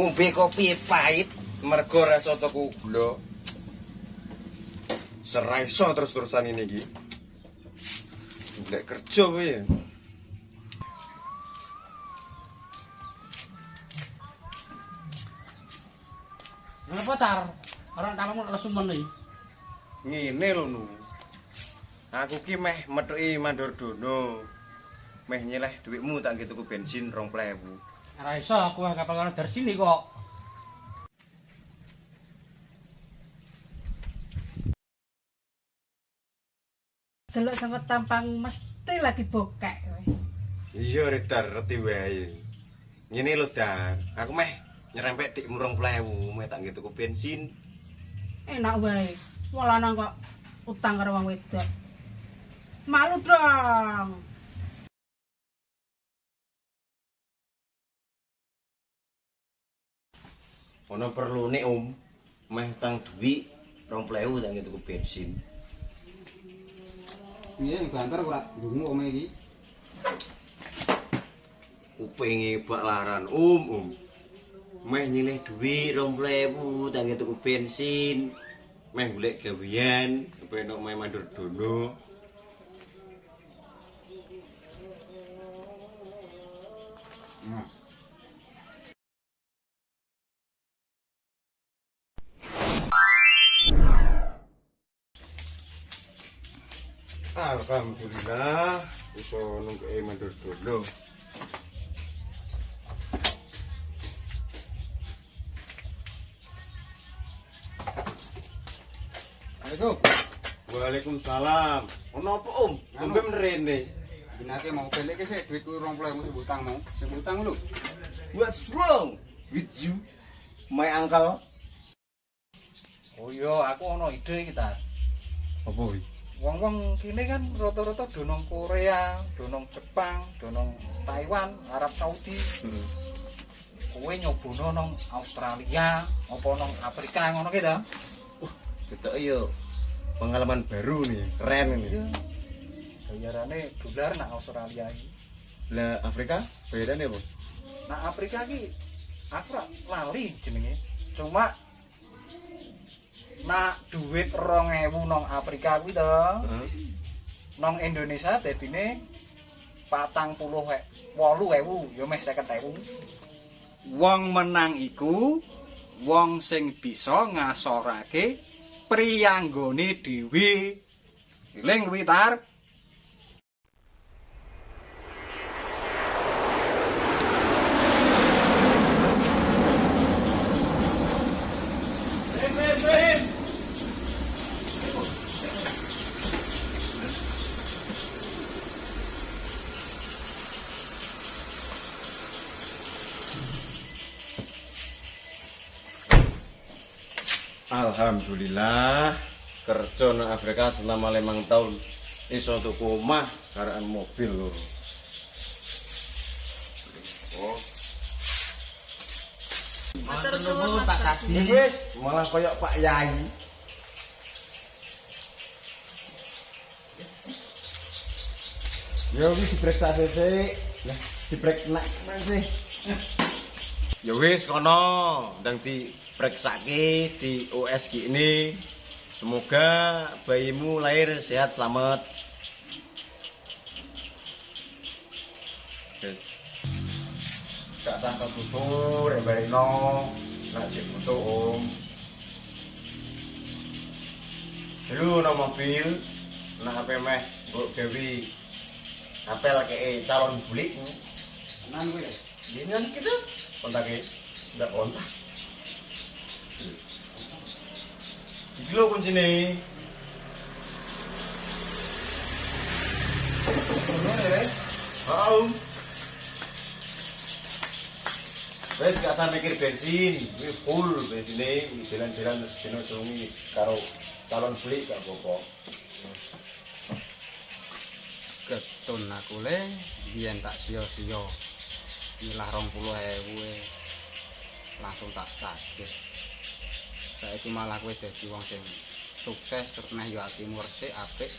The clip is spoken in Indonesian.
ngombe kopi pahit mergo rasa tuku gula. Serai iso terus-terusan ini iki. Golek kerja kowe ya. Ngapa tar? Orang tamu lesu men iki. Ngene lho Nu. Aku ki meh methuki mandor dono. Meh nyeleh dhuwitmu tak nggih tuku bensin 20.000. Ora iso aku kapal orang dari sini kok. Delok sama tampang mesti lagi bokek kowe. Iya Redar, reti wae. Ngene lho Dar, aku meh nyerempet dik 20.000 meh tak nggih tuku bensin. Enak wae. Walana kok utang karo wong wedok. Malu dong. Ono perlune meh tang duwit 20.000 tak nggih tuku bensin. Piye banter ora ndungu omah iki? Kupinge bak laran Meh nyilih duwit 20.000 tak nggih tuku bensin. Meh golek gawean, kepenak meh mandur dono. Nah, Alhamdulillah iso nungguke mandur dono. Assalamualaikum. Waalaikumsalam. Ono apa Tumbe menrene. Binake mau balik sik duitku 20.000 sing utang mau. Sing utang lho. What's wrong with you, my uncle? Oh iya, aku ono ide iki ta. Apa iki? Wong-wong kene kan rata-rata donong Korea, donong Jepang, donong Taiwan, Arab Saudi. Kowe nyobono nang Australia, apa nang Afrika ngono ki ta? Ketok iya pengalaman baru nih, keren ini. Bayarane dolar nang Australia iki. Lah Afrika bayarane apa? Nang Afrika ki aku ora lali jenenge. Cuma nak duit 2.000 nang Afrika kuwi to. Nang Indonesia dadine 48.000 ya meh 50.000. Wong menang iku wong sing bisa ngasorake priyanggone dhewe. Eling kuwi tar. Alhamdulillah kerja nang Afrika selama 5 tahun iso tuku omah karaan mobil lho. Oh, Matur nuwun Pak Kadi. wis malah koyok Pak Yai. Ya wis diperiksa sik. Lah diperiksa sih. Ya wis kono ndang dipreksake di USG ini. Semoga bayimu lahir sehat selamat. Gak sangka susur, barino, nak cek foto Dulu no mobil, nak HP meh, gue gawi apel kayak calon bulik. Tenan kowe. Jangan kita kontaknya, nggak kontak. Iki lho kuncine. Ngene ya. Wes gak usah mikir bensin, ini full bensine, jalan-jalan sedina sungi karo calon beli gak apa-apa. Ketun aku le biyen tak sia-sia. Milah 20.000 langsung tak tagih. Saiki malah kowe dadi wong sing sukses terus meh yo atimu resik apik.